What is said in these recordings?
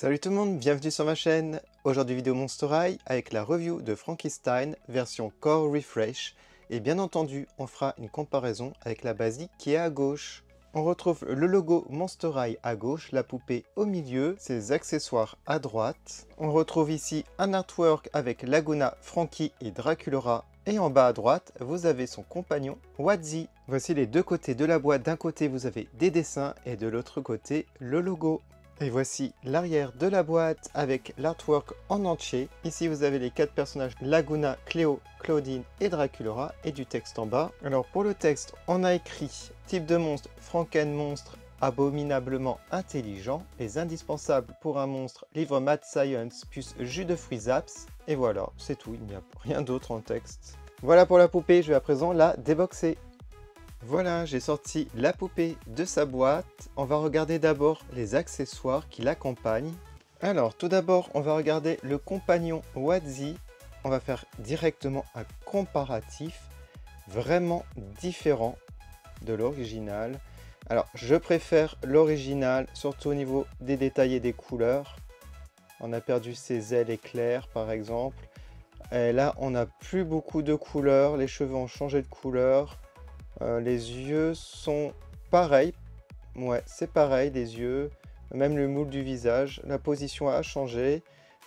Salut tout le monde, bienvenue sur ma chaîne. Aujourd'hui vidéo Monster High avec la review de Frankenstein version Core Refresh. Et bien entendu, on fera une comparaison avec la basique qui est à gauche. On retrouve le logo Monster High à gauche, la poupée au milieu, ses accessoires à droite. On retrouve ici un artwork avec Laguna, Frankie et Draculaura. Et en bas à droite, vous avez son compagnon Wadzi. Voici les deux côtés de la boîte. D'un côté, vous avez des dessins et de l'autre côté, le logo. Et voici l'arrière de la boîte avec l'artwork en entier. Ici vous avez les 4 personnages Laguna, Cléo, Claudine et Draculaura et du texte en bas. Alors pour le texte, on a écrit type de monstre, Franken-monstre abominablement intelligent, les indispensables pour un monstre, livre Mad Science plus jus de fruits Zaps. Et voilà, c'est tout, il n'y a rien d'autre en texte. Voilà pour la poupée, je vais à présent la déboxer. Voilà, j'ai sorti la poupée de sa boîte. On va regarder d'abord les accessoires qui l'accompagnent. Alors, tout d'abord, on va regarder le compagnon Wadzi. On va faire directement un comparatif vraiment différent de l'original. Alors, je préfère l'original, surtout au niveau des détails et des couleurs. On a perdu ses ailes éclairs, par exemple. Et là, on n'a plus beaucoup de couleurs. Les cheveux ont changé de couleur. Les yeux sont pareils, ouais c'est pareil les yeux, même le moule du visage, la position a changé,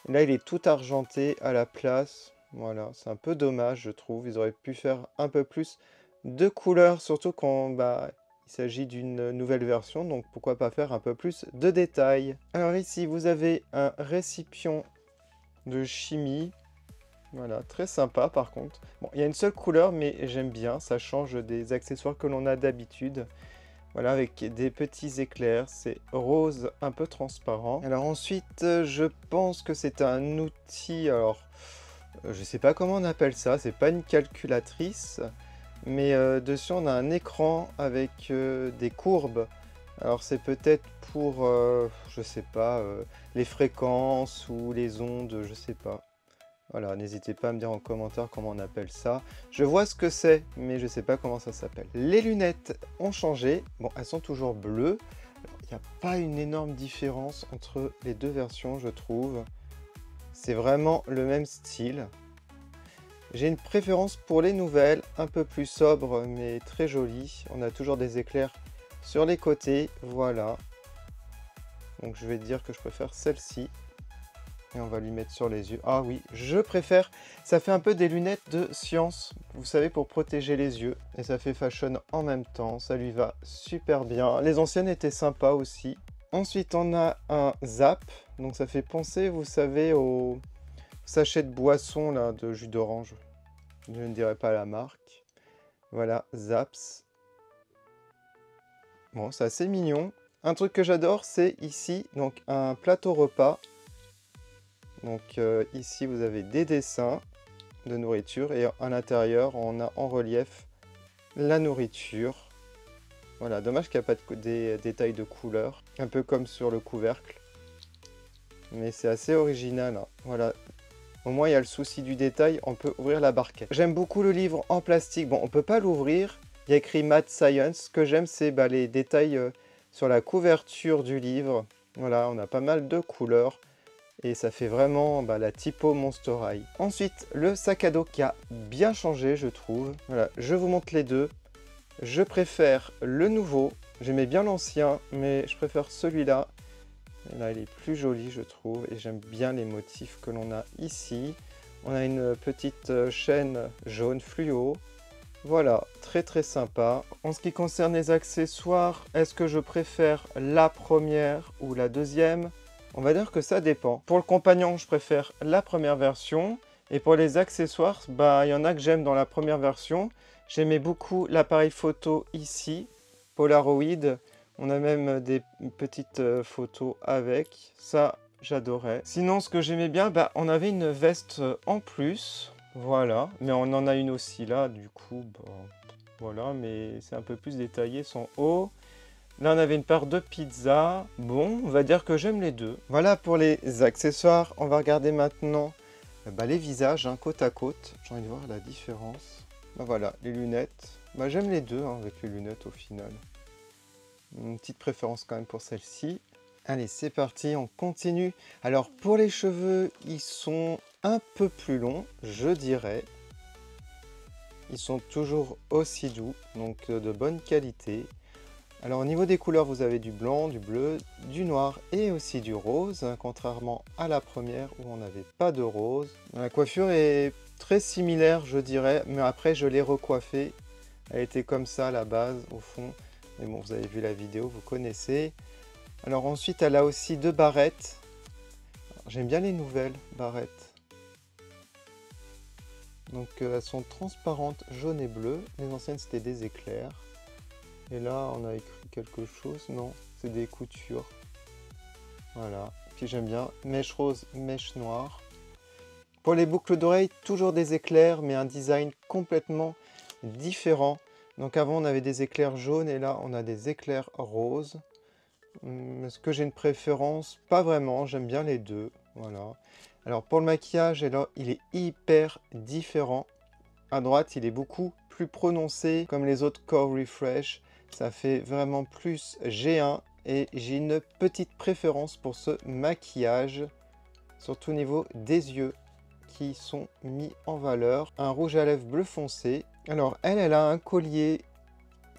là il est tout argenté à la place, voilà c'est un peu dommage je trouve, ils auraient pu faire un peu plus de couleurs, surtout quand il s'agit d'une nouvelle version, donc pourquoi pas faire un peu plus de détails. Alors ici vous avez un récipient de chimie. Voilà, très sympa par contre. Bon, il y a une seule couleur, mais j'aime bien, ça change des accessoires que l'on a d'habitude. Voilà, avec des petits éclairs, c'est rose un peu transparent. Alors ensuite, je pense que c'est un outil, alors, je sais pas comment on appelle ça, c'est pas une calculatrice, mais dessus on a un écran avec des courbes. Alors c'est peut-être pour, je sais pas, les fréquences ou les ondes, je sais pas. Voilà, n'hésitez pas à me dire en commentaire comment on appelle ça. Je vois ce que c'est, mais je ne sais pas comment ça s'appelle. Les lunettes ont changé. Bon, elles sont toujours bleues. Il n'y a pas une énorme différence entre les deux versions, je trouve. C'est vraiment le même style. J'ai une préférence pour les nouvelles, un peu plus sobres, mais très jolies. On a toujours des éclairs sur les côtés, voilà. Donc je vais dire que je préfère celle-ci. Et on va lui mettre sur les yeux. Ah oui, je préfère. Ça fait un peu des lunettes de science, vous savez, pour protéger les yeux. Et ça fait fashion en même temps. Ça lui va super bien. Les anciennes étaient sympas aussi. Ensuite, on a un Zap. Donc ça fait penser, vous savez, au sachet de boisson là, de jus d'orange. Je ne dirai pas la marque. Voilà, Zaps. Bon, c'est assez mignon. Un truc que j'adore, c'est ici, donc un plateau repas. Donc ici vous avez des dessins de nourriture et à l'intérieur on a en relief la nourriture. Voilà, dommage qu'il n'y a pas des détails de couleur, un peu comme sur le couvercle. Mais c'est assez original, hein. Voilà, au moins il y a le souci du détail, on peut ouvrir la barquette. J'aime beaucoup le livre en plastique, bon on peut pas l'ouvrir, il y a écrit Mad Science. Ce que j'aime c'est les détails sur la couverture du livre. Voilà, on a pas mal de couleurs. Et ça fait vraiment la typo Monster High. Ensuite, le sac à dos qui a bien changé, je trouve. Voilà, je vous montre les deux. Je préfère le nouveau. J'aimais bien l'ancien, mais je préfère celui-là. Là, il est plus joli, je trouve. Et j'aime bien les motifs que l'on a ici. On a une petite chaîne jaune fluo. Voilà, très très sympa. En ce qui concerne les accessoires, est-ce que je préfère la première ou la deuxième ? On va dire que ça dépend. Pour le compagnon, je préfère la première version. Et pour les accessoires, il y en a que j'aime dans la première version. J'aimais beaucoup l'appareil photo ici, Polaroid. On a même des petites photos avec. Ça, j'adorais. Sinon, ce que j'aimais bien, on avait une veste en plus. Voilà. Mais on en a une aussi là, du coup. Voilà, mais c'est un peu plus détaillé, son haut. Là, on avait une part de pizza. Bon, on va dire que j'aime les deux. Voilà pour les accessoires. On va regarder maintenant les visages, hein, côte à côte. J'ai envie de voir la différence. Voilà, les lunettes. J'aime les deux, hein, avec les lunettes au final. Une petite préférence quand même pour celle-ci. Allez, c'est parti, on continue. Alors pour les cheveux, ils sont un peu plus longs, je dirais. Ils sont toujours aussi doux, donc de bonne qualité. Alors au niveau des couleurs, vous avez du blanc, du bleu, du noir et aussi du rose, hein, contrairement à la première où on n'avait pas de rose. La coiffure est très similaire, je dirais, mais après je l'ai recoiffée. Elle était comme ça à la base, au fond. Mais bon, vous avez vu la vidéo, vous connaissez. Alors ensuite, elle a aussi deux barrettes. J'aime bien les nouvelles barrettes. Donc elles sont transparentes, jaune et bleu. Les anciennes, c'était des éclairs. Et là, on a écrit quelque chose. Non, c'est des coutures. Voilà. Puis j'aime bien mèche rose, mèche noire. Pour les boucles d'oreilles, toujours des éclairs, mais un design complètement différent. Donc avant, on avait des éclairs jaunes et là, on a des éclairs roses. Est-ce que j'ai une préférence? Pas vraiment, j'aime bien les deux. Voilà. Alors pour le maquillage, il est hyper différent. À droite, il est beaucoup plus prononcé, comme les autres Core Refresh. Ça fait vraiment plus G1 et j'ai une petite préférence pour ce maquillage, surtout au niveau des yeux qui sont mis en valeur. Un rouge à lèvres bleu foncé. Alors elle a un collier,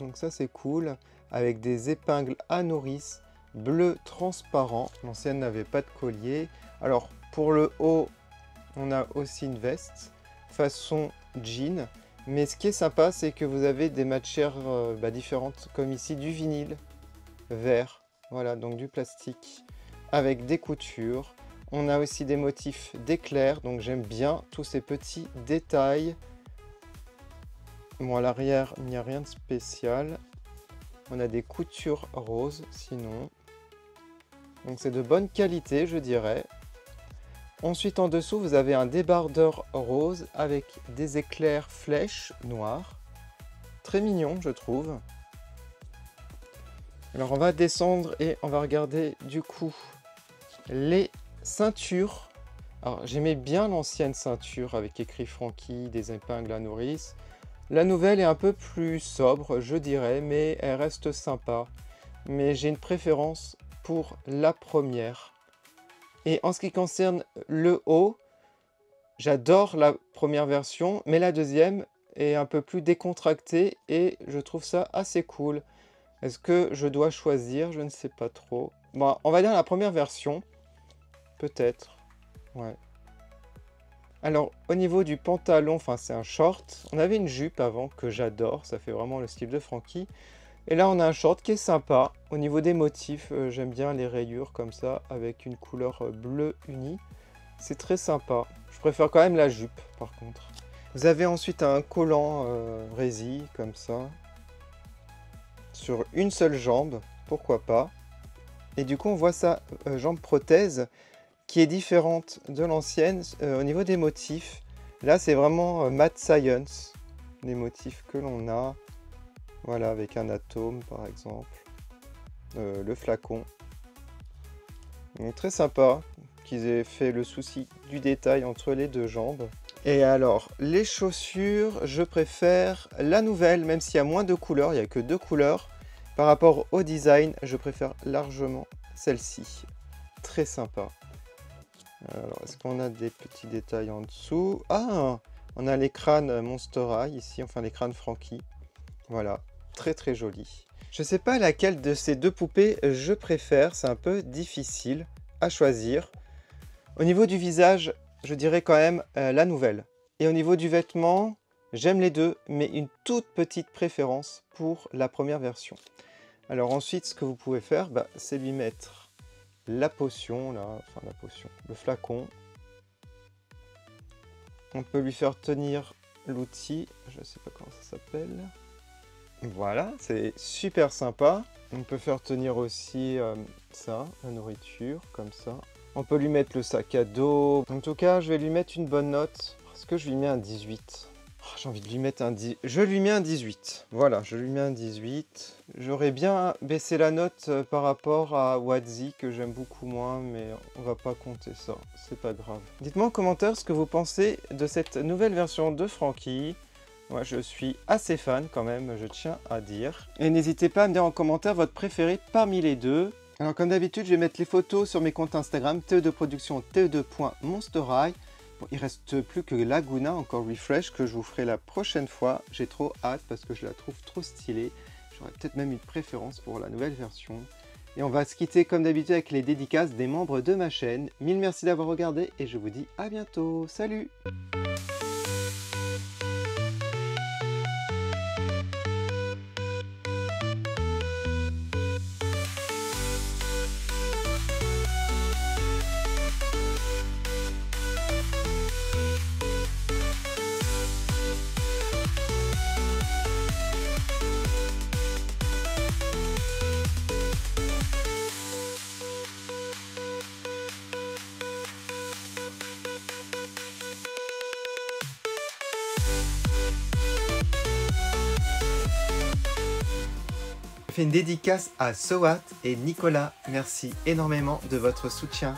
donc ça c'est cool, avec des épingles à nourrice bleu transparent. L'ancienne n'avait pas de collier. Alors pour le haut, on a aussi une veste façon jean. Mais ce qui est sympa, c'est que vous avez des matières différentes, comme ici du vinyle vert, voilà, donc du plastique, avec des coutures. On a aussi des motifs d'éclairs, donc j'aime bien tous ces petits détails. Bon, à l'arrière, il n'y a rien de spécial. On a des coutures roses, sinon. Donc c'est de bonne qualité, je dirais. Ensuite, en dessous, vous avez un débardeur rose avec des éclairs flèches noirs. Très mignon, je trouve. Alors, on va descendre et on va regarder du coup les ceintures. Alors, j'aimais bien l'ancienne ceinture avec écrit Frankie, des épingles à nourrice. La nouvelle est un peu plus sobre, je dirais, mais elle reste sympa. Mais j'ai une préférence pour la première. Et en ce qui concerne le haut, j'adore la première version, mais la deuxième est un peu plus décontractée et je trouve ça assez cool. Est-ce que je dois choisir? Je ne sais pas trop. Bon, on va dire la première version, peut-être. Ouais. Alors, au niveau du pantalon, enfin c'est un short. On avait une jupe avant que j'adore, ça fait vraiment le style de Frankie. Et là, on a un short qui est sympa. Au niveau des motifs, j'aime bien les rayures comme ça, avec une couleur bleu unie. C'est très sympa. Je préfère quand même la jupe, par contre. Vous avez ensuite un collant résille, comme ça, sur une seule jambe, pourquoi pas. Et du coup, on voit sa jambe prothèse, qui est différente de l'ancienne au niveau des motifs. Là, c'est vraiment Math Science, les motifs que l'on a. Voilà, avec un atome par exemple, le flacon. Donc, très sympa qu'ils aient fait le souci du détail entre les deux jambes. Et alors, les chaussures, je préfère la nouvelle, même s'il y a moins de couleurs, il n'y a que 2 couleurs. Par rapport au design, je préfère largement celle-ci. Très sympa. Alors, est-ce qu'on a des petits détails en dessous? Ah, on a les crânes Monster High ici, enfin les crânes Frankie. Voilà, très très joli. Je ne sais pas laquelle de ces deux poupées je préfère, c'est un peu difficile à choisir. Au niveau du visage, je dirais quand même la nouvelle. Et au niveau du vêtement, j'aime les deux, mais une toute petite préférence pour la première version. Alors ensuite, ce que vous pouvez faire, c'est lui mettre la potion, là, enfin la potion, le flacon. On peut lui faire tenir l'outil, je ne sais pas comment ça s'appelle. Voilà, c'est super sympa. On peut faire tenir aussi ça, la nourriture, comme ça. On peut lui mettre le sac à dos. En tout cas, je vais lui mettre une bonne note. Parce que je lui mets un 18. Oh, j'ai envie de lui mettre un 10. Je lui mets un 18. Voilà, je lui mets un 18. J'aurais bien baissé la note par rapport à Wadzi, que j'aime beaucoup moins, mais on va pas compter ça. C'est pas grave. Dites-moi en commentaire ce que vous pensez de cette nouvelle version de Frankie. Moi, je suis assez fan quand même, je tiens à dire. Et n'hésitez pas à me dire en commentaire votre préféré parmi les deux. Alors comme d'habitude, je vais mettre les photos sur mes comptes Instagram, TE2 Production, TE2.monsterhigh. Bon, il reste plus que Laguna, encore Refresh, que je vous ferai la prochaine fois. J'ai trop hâte parce que je la trouve trop stylée. J'aurais peut-être même une préférence pour la nouvelle version. Et on va se quitter comme d'habitude avec les dédicaces des membres de ma chaîne. Mille merci d'avoir regardé et je vous dis à bientôt. Salut! Je fais une dédicace à Sowat et Nicolas. Merci énormément de votre soutien.